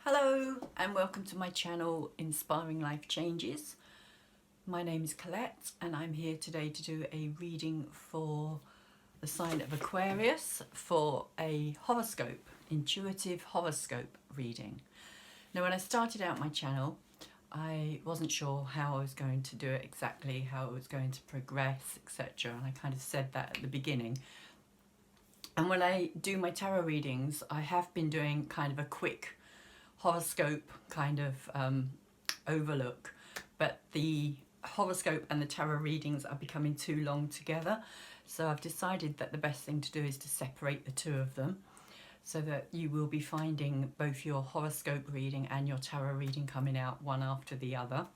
Hello and welcome to my channel Inspiring Life Changes. My name is Colette and I'm here today to do a reading for the sign of Aquarius for a horoscope, intuitive horoscope reading. Now when I started out my channel I wasn't sure how I was going to do it exactly, how it was going to progress, etc. And I kind of said that at the beginning. And when I do my tarot readings I have been doing kind of a quick horoscope kind of overlook, but the horoscope and the tarot readings are becoming too long together, so I've decided that the best thing to do is to separate the two of them so that you will be finding both your horoscope reading and your tarot reading coming out one after the other,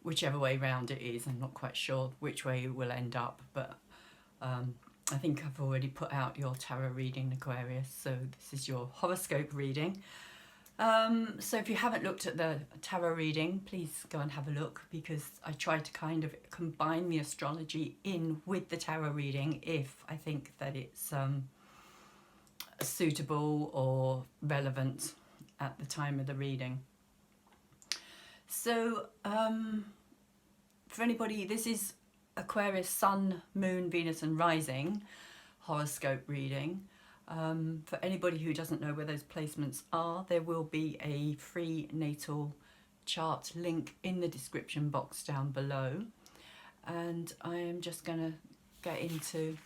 whichever way round it is. I'm not quite sure which way it will end up, but I think I've already put out your tarot reading, Aquarius, so this is your horoscope reading. So if you haven't looked at the tarot reading, please go and have a look, because I try to kind of combine the astrology in with the tarot reading if I think that it's suitable or relevant at the time of the reading. So for anybody, this is Aquarius Sun, Moon, Venus and Rising horoscope reading. For anybody who doesn't know where those placements are, there will be a free natal chart link in the description box down below. And I am just going to get into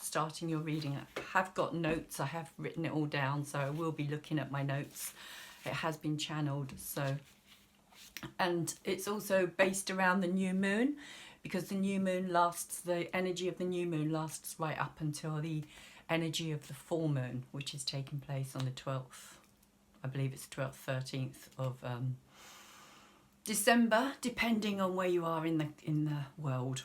starting your reading. I have got notes, I have written it all down, so I will be looking at my notes. It has been channeled, so. And it's also based around the new moon, because the new moon lasts, the energy of the new moon lasts right up until the energy of the full moon, which is taking place on the 12th, I believe it's the 12th, 13th of December, depending on where you are in the world.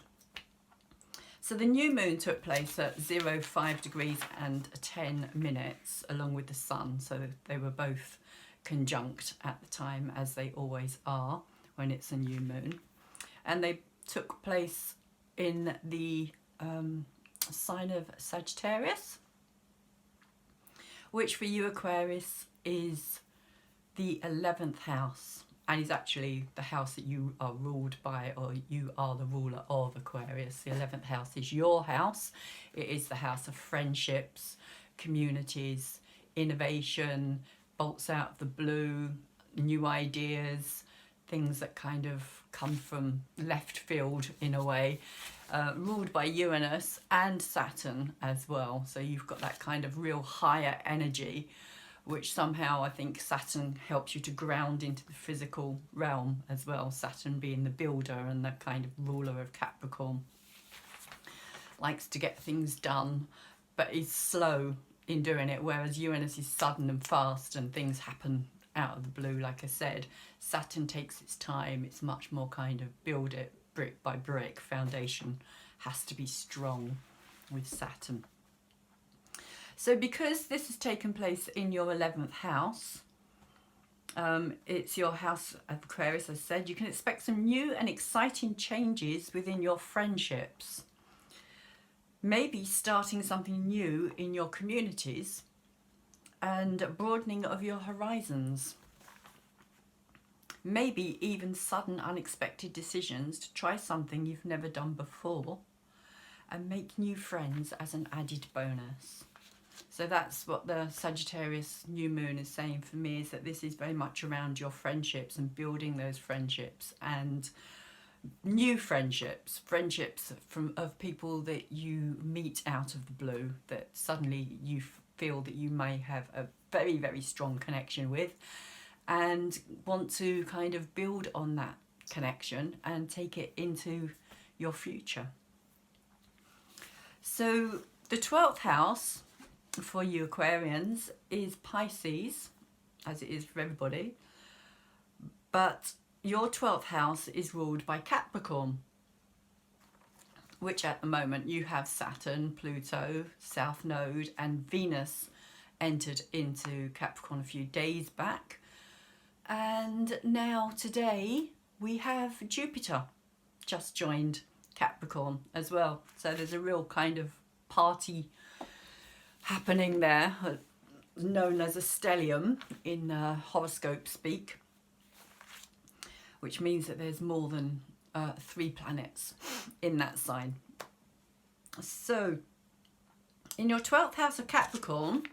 So the new moon took place at 05 degrees and 10 minutes along with the sun, so they were both conjunct at the time, as they always are when it's a new moon. And they took place in the sign of Sagittarius, which for you Aquarius is the 11th house, and is actually the house that you are ruled by, or you are the ruler of Aquarius. The 11th house is your house. It is the house of friendships, communities, innovation, bolts out of the blue, new ideas, things that kind of come from left field in a way, ruled by Uranus and Saturn as well. So you've got that kind of real higher energy, which somehow I think Saturn helps you to ground into the physical realm as well. Saturn being the builder and the kind of ruler of Capricorn. Likes to get things done, but is slow in doing it, whereas Uranus is sudden and fast and things happen out of the blue. Like I said, Saturn takes its time. It's much more kind of build it brick by brick. Foundation has to be strong with Saturn. So because this has taken place in your 11th house, it's your house of Aquarius, as I said, you can expect some new and exciting changes within your friendships. Maybe starting something new in your communities and broadening of your horizons. Maybe even sudden unexpected decisions to try something you've never done before and make new friends as an added bonus. So that's what the Sagittarius new moon is saying for me, is that this is very much around your friendships and building those friendships and new friendships of people that you meet out of the blue, that suddenly you feel that you may have a very, very strong connection with and want to kind of build on that connection and take it into your future. So the 12th house for you Aquarians is Pisces, as it is for everybody, but your 12th house is ruled by Capricorn, which at the moment you have Saturn, Pluto, South Node and Venus entered into Capricorn a few days back. And now today we have Jupiter just joined Capricorn as well. So there's a real kind of party happening there known as a stellium in horoscope speak, which means that there's more than 3 planets in that sign. So in your 12th house of Capricorn,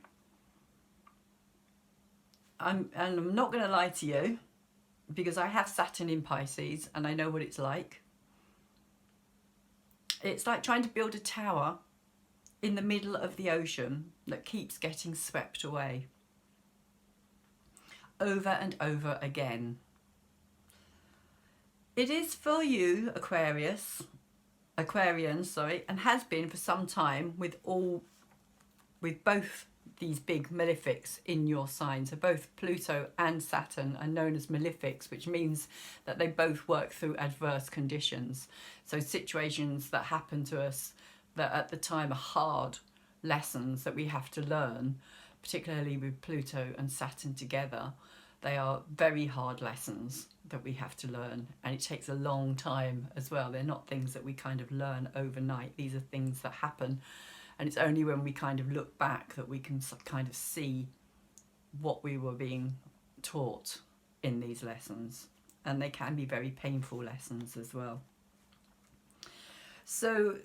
I'm not going to lie to you, because I have Saturn in Pisces and I know what it's like. It's like trying to build a tower in the middle of the ocean that keeps getting swept away over and over again. It is for you, Aquarians, and has been for some time with both these big malefics in your sign. So both Pluto and Saturn are known as malefics, which means that they both work through adverse conditions. So situations that happen to us that at the time are hard lessons that we have to learn, particularly with Pluto and Saturn together. They are very hard lessons that we have to learn, and it takes a long time as well. They're not things that we kind of learn overnight. These are things that happen, and it's only when we kind of look back that we can kind of see what we were being taught in these lessons, and they can be very painful lessons as well. So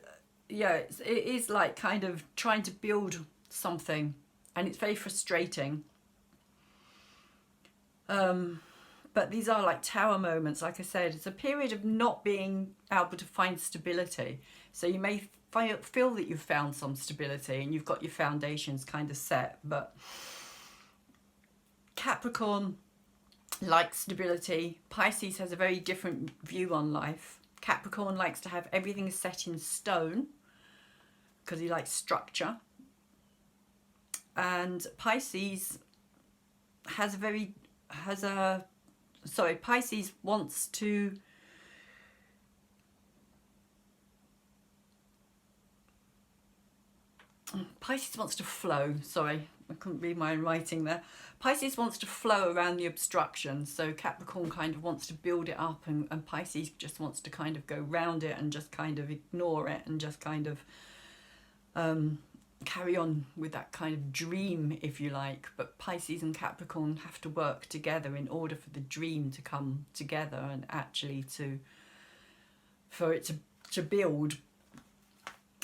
yeah, it is like kind of trying to build something, and it's very frustrating. But these are like tower moments. Like I said, it's a period of not being able to find stability. So you may feel that you've found some stability and you've got your foundations kind of set, but Capricorn likes stability. Pisces has a very different view on life. Capricorn likes to have everything set in stone because he likes structure. And Pisces Pisces wants to flow. Sorry, I couldn't read my own writing there. Pisces wants to flow around the obstruction. So Capricorn kind of wants to build it up, and Pisces just wants to kind of go round it and just kind of ignore it and just kind of carry on with that kind of dream, if you like. But Pisces and Capricorn have to work together in order for the dream to come together and actually for it to build.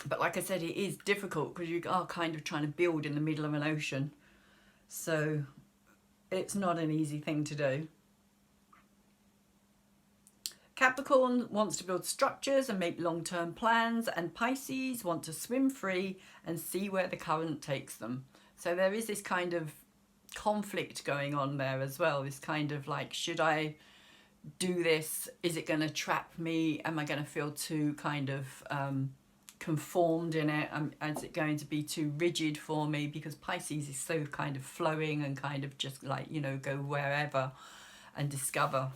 But like I said, it is difficult because you are kind of trying to build in the middle of an ocean. So it's not an easy thing to do. Capricorn wants to build structures and make long-term plans, and Pisces want to swim free and see where the current takes them. So there is this kind of conflict going on there as well. This kind of like, should I do this? Is it going to trap me? Am I going to feel too kind of conformed in it? Is it going to be too rigid for me? Because Pisces is so kind of flowing and kind of just like, you know, go wherever and discover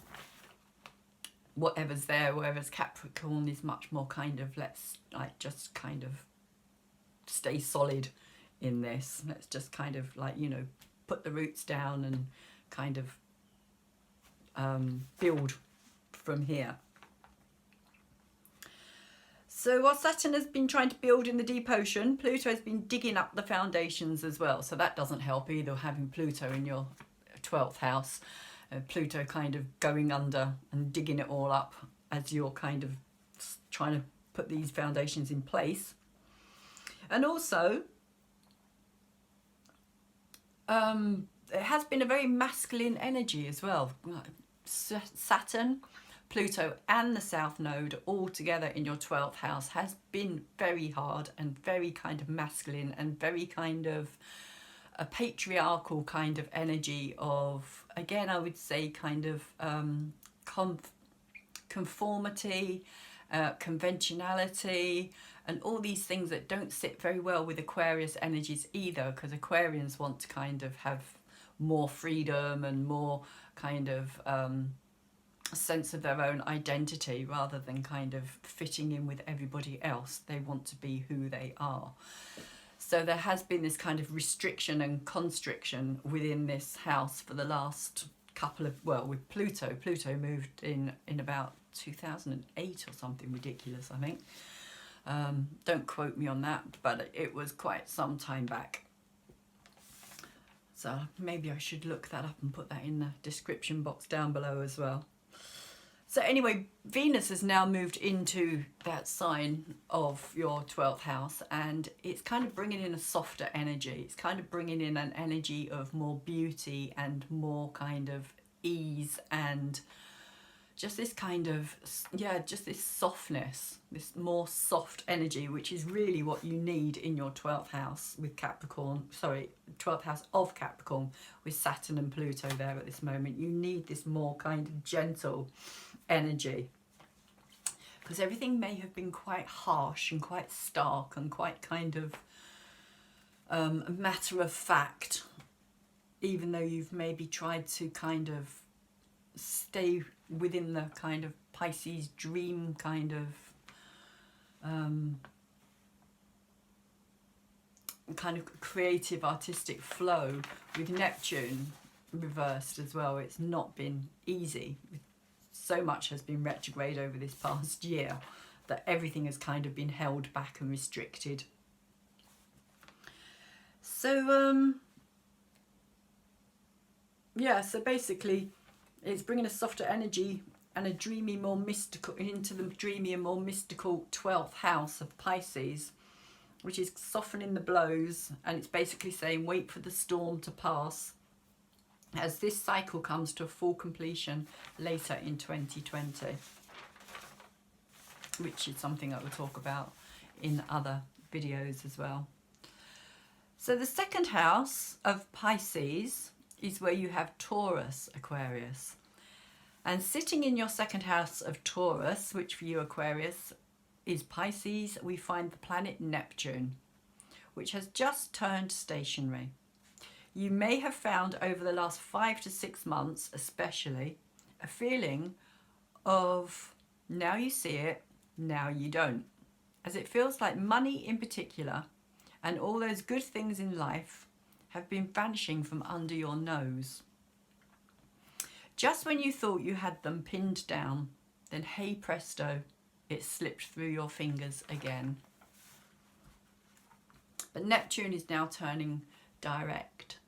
whatever's there, whereas Capricorn is much more kind of, let's like just kind of stay solid in this. Let's just kind of like, you know, put the roots down and kind of build from here. So while Saturn has been trying to build in the deep ocean, Pluto has been digging up the foundations as well. So that doesn't help either, having Pluto in your 12th house. Pluto kind of going under and digging it all up as you're kind of trying to put these foundations in place. And also, it has been a very masculine energy as well. Saturn, Pluto and the South Node all together in your 12th house has been very hard and very kind of masculine and very kind of a patriarchal kind of energy of, again, I would say kind of conformity, conventionality, and all these things that don't sit very well with Aquarius energies either, because Aquarians want to kind of have more freedom and more kind of sense of their own identity rather than kind of fitting in with everybody else. They want to be who they are. So there has been this kind of restriction and constriction within this house for the last couple of, well, with Pluto. Pluto moved in about 2008 or something ridiculous, I think. Don't quote me on that, but it was quite some time back. So maybe I should look that up and put that in the description box down below as well. So anyway, Venus has now moved into that sign of your 12th house, and it's kind of bringing in a softer energy. It's kind of bringing in an energy of more beauty and more kind of ease, and just this kind of, yeah, just this softness, this more soft energy, which is really what you need in your 12th house with Capricorn, sorry, 12th house of Capricorn with Saturn and Pluto there at this moment. You need this more kind of gentle energy, because everything may have been quite harsh and quite stark and quite kind of matter of fact, even though you've maybe tried to kind of stay within the kind of Pisces dream kind of creative artistic flow. With Neptune reversed as well, it's not been easy. So much has been retrograde over this past year that everything has kind of been held back and restricted. So yeah, so basically it's bringing a softer energy and a dreamy, more mystical, into the dreamy and more mystical 12th house of Pisces, which is softening the blows, and it's basically saying wait for the storm to pass as this cycle comes to a full completion later in 2020, which is something I will talk about in other videos as well. So the second house of Pisces is where you have Taurus, Aquarius. And sitting in your second house of Taurus, which for you Aquarius is Pisces, we find the planet Neptune, which has just turned stationary. You may have found over the last 5 to 6 months especially a feeling of now you see it, now you don't. As it feels like money in particular and all those good things in life have been vanishing from under your nose. Just when you thought you had them pinned down, then hey presto, it slipped through your fingers again. But Neptune is now turning direct,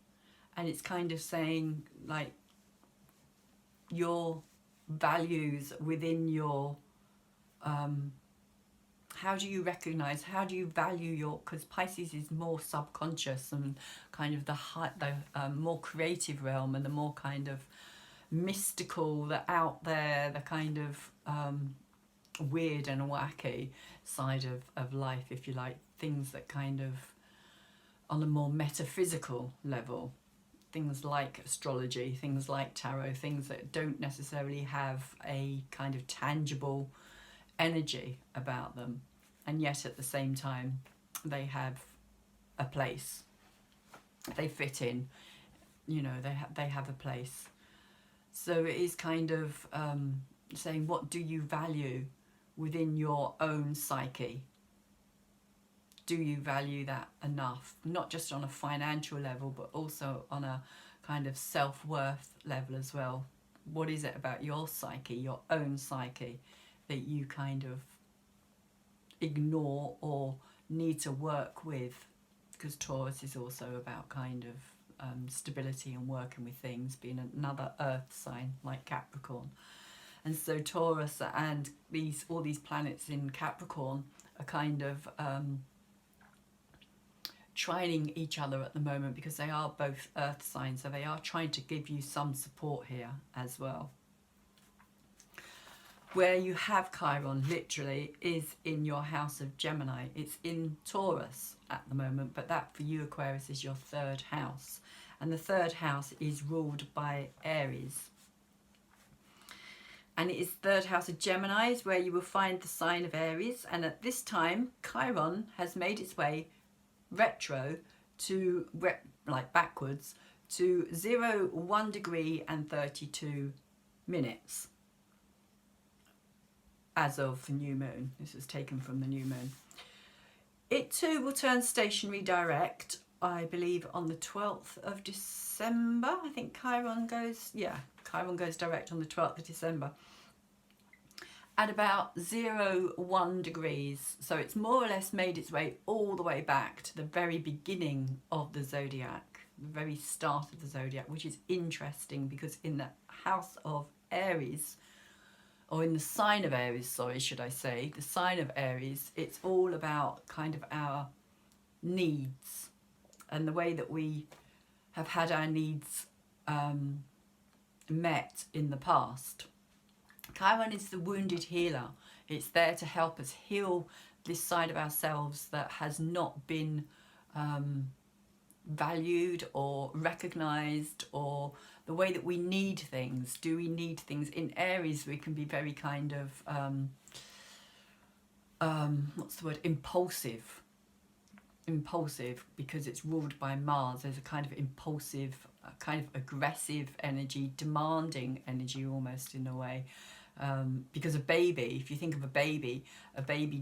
and it's kind of saying like your values within your how do you recognize, how do you value your, because Pisces is more subconscious and kind of the more creative realm and the more kind of mystical, the out there, the kind of weird and wacky side of life, if you like, things that kind of on a more metaphysical level, things like astrology, things like tarot, things that don't necessarily have a kind of tangible energy about them, and yet at the same time they have a place, they fit in, you know, they have a place. So it is kind of saying, what do you value within your own psyche? Do you value that enough? Not just on a financial level, but also on a kind of self-worth level as well. What is it about your psyche, your own psyche, that you kind of ignore or need to work with? Because Taurus is also about kind of stability and working with things, being another earth sign like Capricorn. And so Taurus and all these planets in Capricorn are kind of trining each other at the moment, because they are both earth signs, so they are trying to give you some support here as well. Where you have Chiron literally is in your house of Gemini. It's in Taurus at the moment, but that for you Aquarius is your third house, and the third house is ruled by Aries, and it is third house of Gemini is where you will find the sign of Aries. And at this time Chiron has made its way retro to like backwards to 0, 1 degree and 32 minutes as of the new moon. This is taken from the new moon. It too will turn stationary direct, I believe, on the 12th of December. I think Chiron goes direct on the 12th of December at about 0, 1 degrees. So it's more or less made its way all the way back to the very beginning of the zodiac. the very start of the zodiac, which is interesting because in the house of Aries, or in the sign of Aries, sorry, should I say, the sign of Aries, it's all about kind of our needs and the way that we have had our needs met in the past. Chiron is the wounded healer. It's there to help us heal this side of ourselves that has not been valued or recognized, or the way that we need things. Do we need things? In Aries, we can be very kind of what's the word, impulsive because it's ruled by Mars. There's a kind of impulsive, kind of aggressive energy, demanding energy almost in a way. Because a baby, if you think of a baby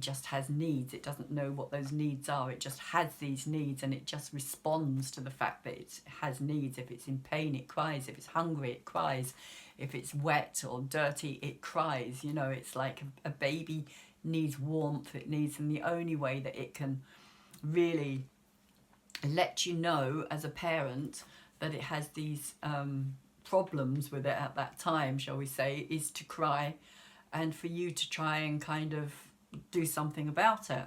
just has needs. It doesn't know what those needs are. It just has these needs, and it just responds to the fact that it has needs. If it's in pain, it cries. If it's hungry, it cries. If it's wet or dirty, it cries. You know, it's like a baby needs warmth. It needs, and the only way that it can really let you know as a parent that it has these problems with it at that time, shall we say, is to cry, and for you to try and kind of do something about it.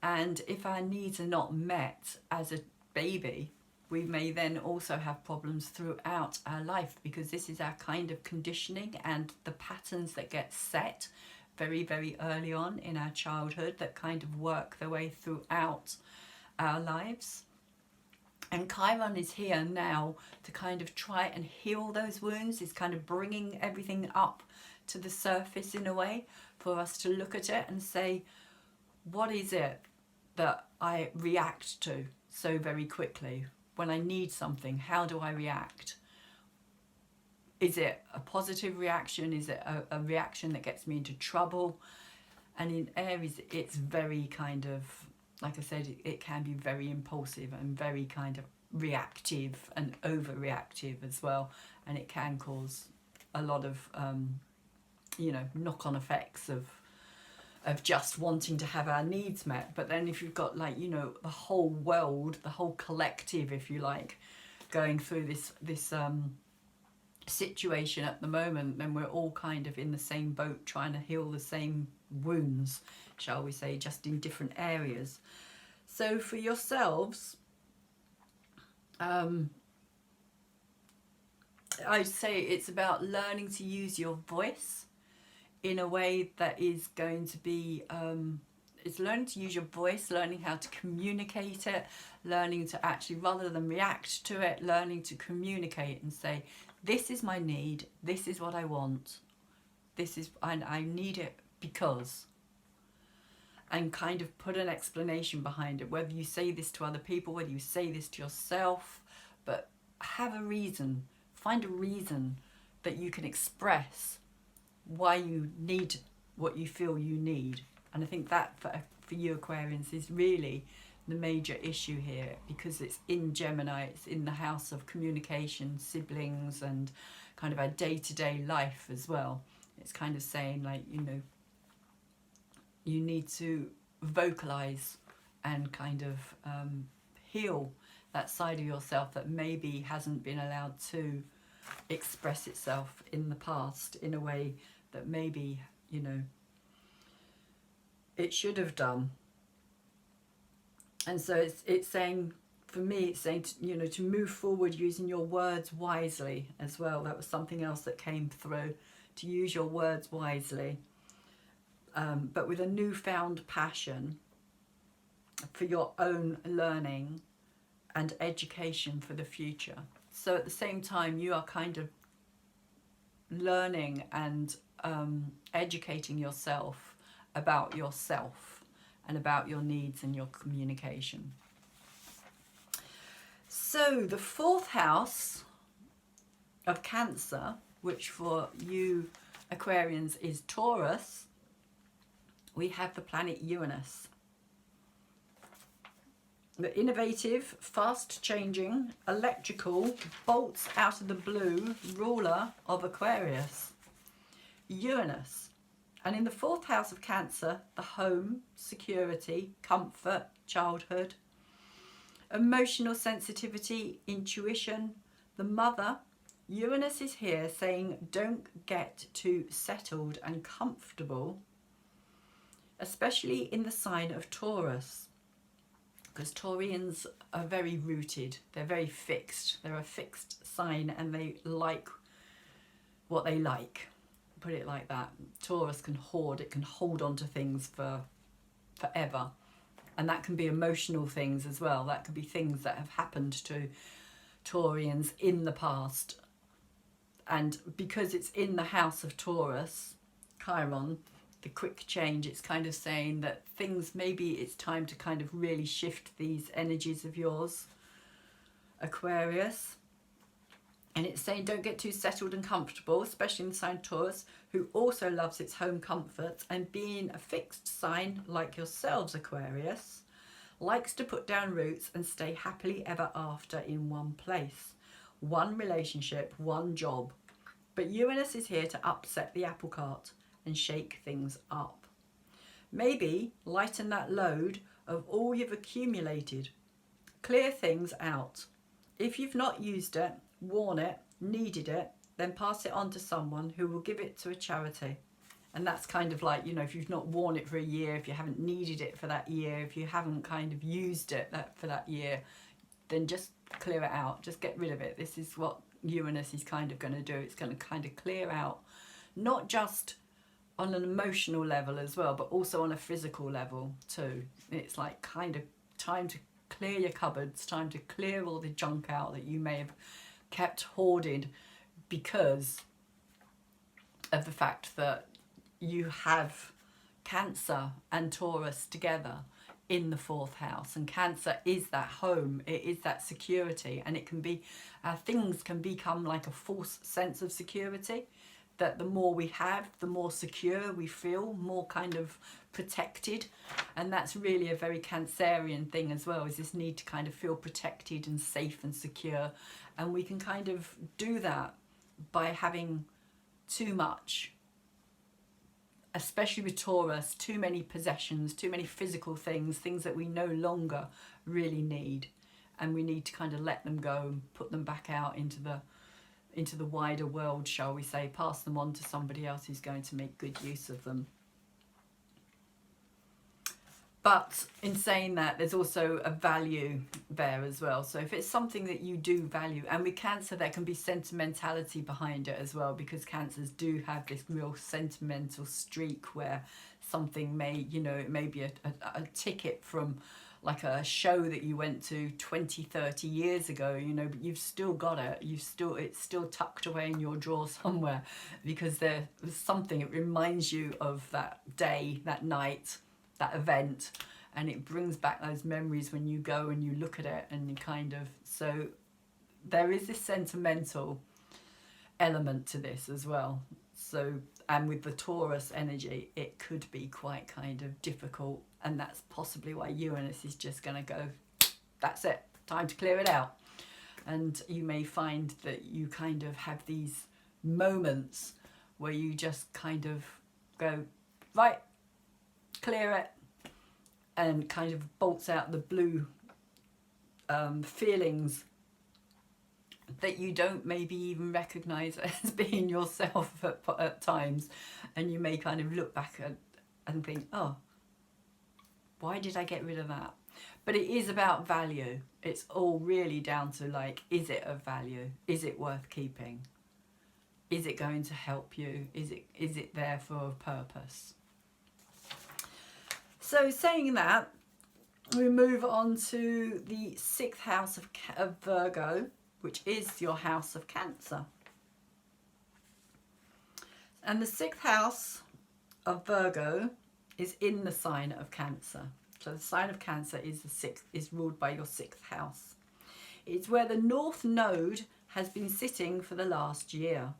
And if our needs are not met as a baby, we may then also have problems throughout our life, because this is our kind of conditioning and the patterns that get set very, very early on in our childhood that kind of work their way throughout our lives. And Chiron is here now to kind of try and heal those wounds. It's kind of bringing everything up to the surface in a way for us to look at it and say, what is it that I react to so very quickly? When I need something, how do I react? Is it a positive reaction? Is it a reaction that gets me into trouble? And in Aries, it's very kind of, like I said, it can be very impulsive and very kind of reactive and overreactive as well. And it can cause a lot of, knock-on effects of just wanting to have our needs met. But then if you've got the whole world, the whole collective, if you like, going through this situation at the moment, then we're all kind of in the same boat trying to heal the same wounds, shall we say, just in different areas. So for yourselves, I'd say it's about learning to use your voice in a way that is going to be, it's learning to use your voice, learning how to communicate it, learning to actually, rather than react to it, learning to communicate and say, this is my need, this is what I want, I need it because, and kind of put an explanation behind it, whether you say this to other people, whether you say this to yourself, but have a reason, find a reason that you can express why you need what you feel you need. And I think that for you Aquarians is really the major issue here, because it's in Gemini, it's in the house of communication, siblings, and kind of our day-to-day life as well. It's kind of saying you need to vocalize and kind of heal that side of yourself that maybe hasn't been allowed to express itself in the past in a way that maybe it should have done. And so it's saying, for me, it's saying to move forward using your words wisely as well. That was something else that came through, to use your words wisely, but with a newfound passion for your own learning and education for the future. So at the same time, you are kind of learning and educating yourself about yourself and about your needs and your communication. So the fourth house of Cancer, which for you Aquarians is Taurus, we have the planet Uranus. The innovative, fast-changing, electrical, bolts out of the blue ruler of Aquarius, Uranus. And in the fourth house of Cancer, the home, security, comfort, childhood. Emotional sensitivity, intuition, the mother. Uranus is here saying don't get too settled and comfortable, especially in the sign of Taurus, because Taurians are very rooted, they're very fixed, they're a fixed sign and they like what they like, put it like that. Taurus can hoard, it can hold on to things for forever, and that can be emotional things as well. That could be things that have happened to Taurians in the past, and because it's in the house of Taurus, Chiron, the quick change, it's kind of saying that things, maybe it's time to kind of really shift these energies of yours, Aquarius. And it's saying don't get too settled and comfortable, especially in the sign Taurus, who also loves its home comforts, and being a fixed sign like yourselves, Aquarius, likes to put down roots and stay happily ever after in one place, one relationship, one job. But Uranus is here to upset the apple cart and shake things up. Maybe lighten that load of all you've accumulated. Clear things out. If you've not used it, worn it, needed it, then pass it on to someone who will give it to a charity. And that's kind of like, you know, if you've not worn it for a year, if you haven't needed it for that year, if you haven't kind of used it for that year, then just clear it out, just get rid of it. This is what Uranus is kind of going to do. It's going to kind of clear out, not just on an emotional level as well, but also on a physical level too. It's like kind of time to clear your cupboards, time to clear all the junk out that you may have kept hoarded because of the fact that you have Cancer and Taurus together in the fourth house, and Cancer is that home, it is that security, and it can be things can become like a false sense of security, that the more we have, the more secure we feel, more kind of protected. And that's really a very Cancerian thing as well, is this need to kind of feel protected and safe and secure. And we can kind of do that by having too much, especially with Taurus, too many possessions, too many physical things, things that we no longer really need, and we need to kind of let them go and put them back out into the wider world, shall we say, pass them on to somebody else who's going to make good use of them. But in saying that, there's also a value there as well. So if it's something that you do value, and with Cancer there can be sentimentality behind it as well, because Cancers do have this real sentimental streak where something may, you know, it may be a ticket from like a show that you went to 20, 30 years ago, you know, but you've still got it. It's still tucked away in your drawer somewhere, because there's something, it reminds you of that day, that night, that event, and it brings back those memories when you go and you look at it, and you kind of, so there is this sentimental element to this as well. So, and with the Taurus energy, it could be quite kind of difficult, and that's possibly why Uranus is just going to go, that's it, time to clear it out. And you may find that you kind of have these moments where you just kind of go, right, clear it, and kind of bolts out the blue feelings that you don't maybe even recognise as being yourself at times, and you may kind of look back and think, oh, why did I get rid of that? But it is about value. It's all really down to like, is it of value? Is it worth keeping? Is it going to help you? Is it there for a purpose? So saying that, we move on to the 6th house of Virgo, which is your house of Cancer. And the 6th house of Virgo is in the sign of Cancer. So the sign of Cancer is ruled by your 6th house. It's where the North Node has been sitting for the last year.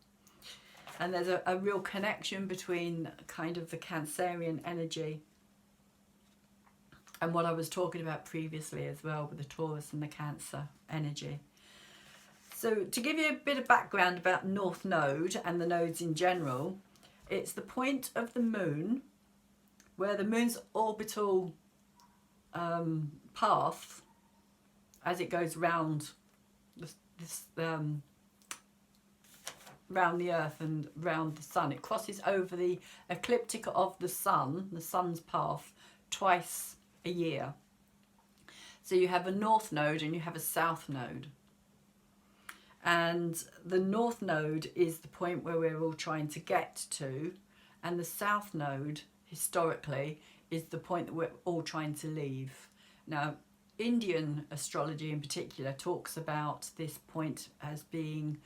And there's a real connection between kind of the Cancerian energy and what I was talking about previously as well, with the Taurus and the Cancer energy. So to give you a bit of background about North Node and the nodes in general, it's the point of the moon where the moon's orbital path as it goes round round the earth and round the sun. It crosses over the ecliptic of the sun's path, twice a year. So you have a north node and you have a south node. And the north node is the point where we're all trying to get to, and the south node, historically, is the point that we're all trying to leave. Now, Indian astrology in particular talks about this point as being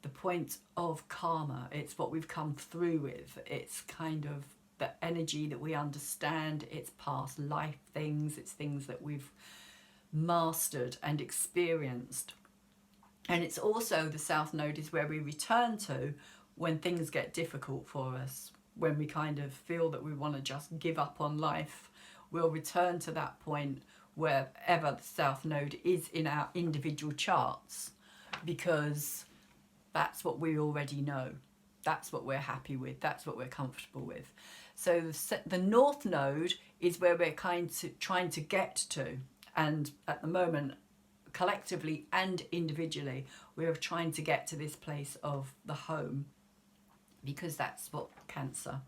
the point of karma. It's what we've come through with. It's kind of the energy that we understand. It's past life things. It's things that we've mastered and experienced. And it's also, the south node is where we return to when things get difficult for us, when we kind of feel that we want to just give up on life. We'll return to that point wherever the south node is in our individual charts, because that's what we already know. That's what we're happy with. That's what we're comfortable with. So the north node is where we're trying to get to. And at the moment, collectively and individually, we're trying to get to this place of the home, because that's what Cancer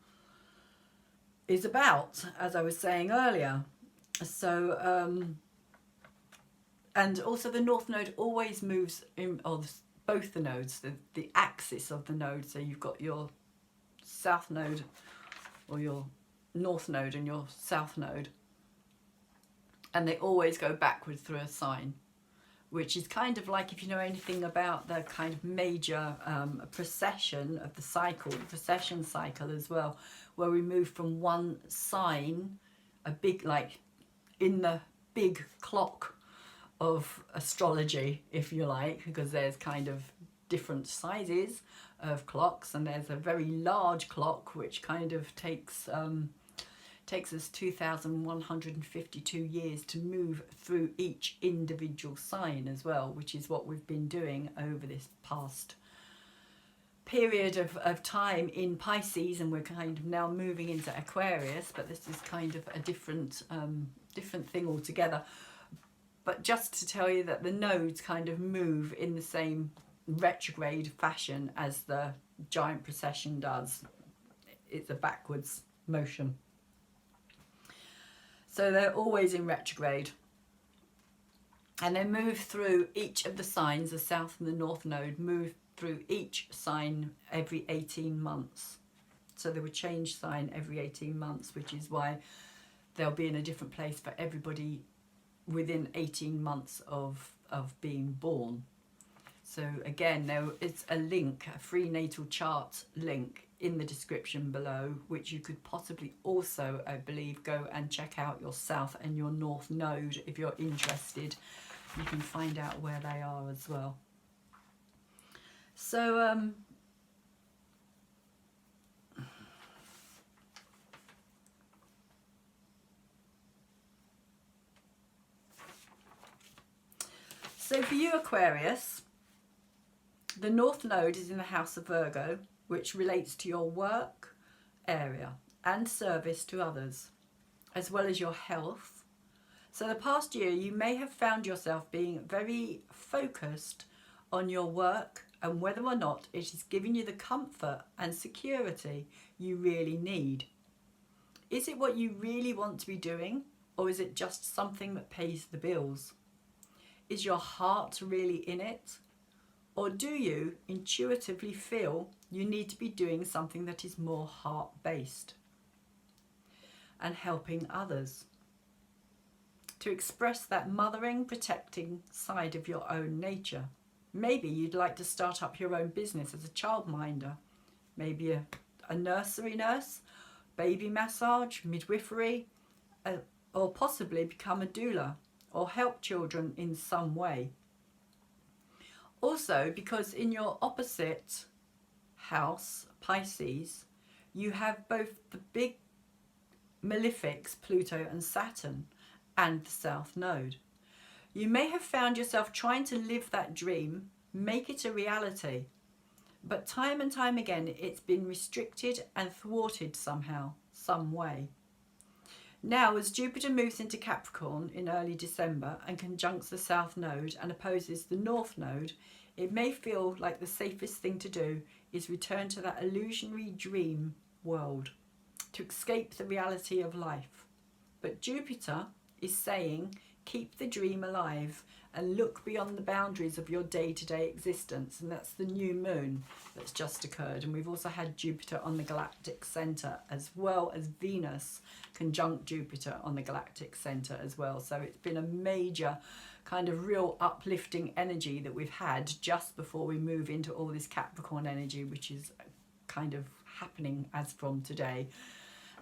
is about, as I was saying earlier. So, and also the north node always moves in, or both the nodes, the axis of the node. So you've got your south node, or your north node, and your south node, and they always go backwards through a sign, which is kind of like, if you know anything about the kind of major precession of the cycle, the precession cycle as well, where we move from one sign, a big, like in the big clock of astrology, if you like, because there's kind of different sizes of clocks, and there's a very large clock which kind of takes us 2,152 years to move through each individual sign as well, which is what we've been doing over this past period of time in Pisces, and we're kind of now moving into Aquarius, but this is kind of a different thing altogether. But just to tell you that the nodes kind of move in the same retrograde fashion as the giant precession does. It's a backwards motion. So they're always in retrograde. And they move through each of the signs, the south and the north node, move through each sign every 18 months. So they would change sign every 18 months, which is why they'll be in a different place for everybody within 18 months of being born. So again, there is a link, a free natal chart link in the description below, which you could possibly also, I believe, go and check out your south and your north node if you're interested. You can find out where they are as well. So so for you, Aquarius, the north node is in the house of Virgo, which relates to your work area and service to others, as well as your health. So the past year, you may have found yourself being very focused on your work and whether or not it is giving you the comfort and security you really need. Is it what you really want to be doing, or is it just something that pays the bills? Is your heart really in it? Or do you intuitively feel you need to be doing something that is more heart-based and helping others? To express that mothering, protecting side of your own nature. Maybe you'd like to start up your own business as a childminder. Maybe a nursery nurse, baby massage, midwifery, or possibly become a doula or help children in some way. Also, because in your opposite house, Pisces, you have both the big malefics, Pluto and Saturn, and the south node. You may have found yourself trying to live that dream, make it a reality, but time and time again it's been restricted and thwarted somehow, some way. Now, as Jupiter moves into Capricorn in early December and conjuncts the South Node and opposes the North Node, it may feel like the safest thing to do is return to that illusionary dream world, to escape the reality of life. But Jupiter is saying, keep the dream alive and look beyond the boundaries of your day-to-day existence. And that's the new moon that's just occurred. And we've also had Jupiter on the galactic centre, as well as Venus conjunct Jupiter on the galactic centre as well. So it's been a major kind of real uplifting energy that we've had just before we move into all this Capricorn energy, which is kind of happening as from today.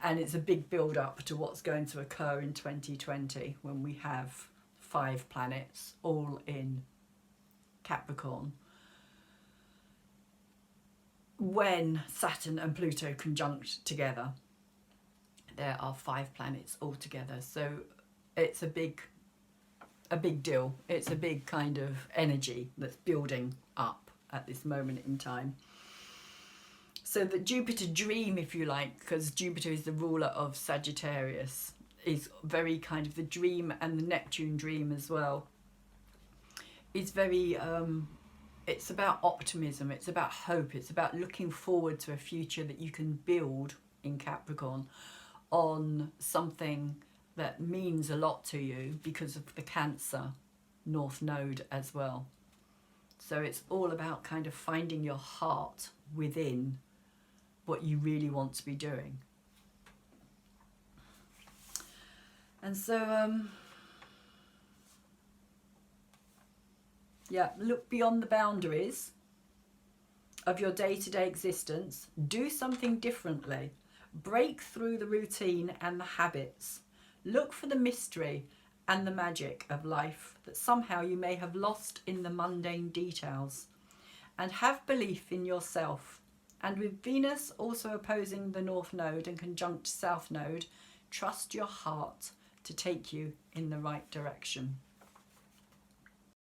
And it's a big build up to what's going to occur in 2020 when we have 5 planets all in Capricorn. When Saturn and Pluto conjunct together, there are 5 planets all together. So it's a big deal. It's a big kind of energy that's building up at this moment in time. So the Jupiter dream, if you like, because Jupiter is the ruler of Sagittarius, is very kind of the dream, and the Neptune dream as well. It's very, it's about optimism, it's about hope, it's about looking forward to a future that you can build in Capricorn on something that means a lot to you because of the Cancer North Node as well. So it's all about kind of finding your heart within what you really want to be doing. And so, yeah, look beyond the boundaries of your day-to-day existence. Do something differently. Break through the routine and the habits. Look for the mystery and the magic of life that somehow you may have lost in the mundane details. And have belief in yourself. And with Venus also opposing the North Node and conjunct South Node, trust your heart to take you in the right direction.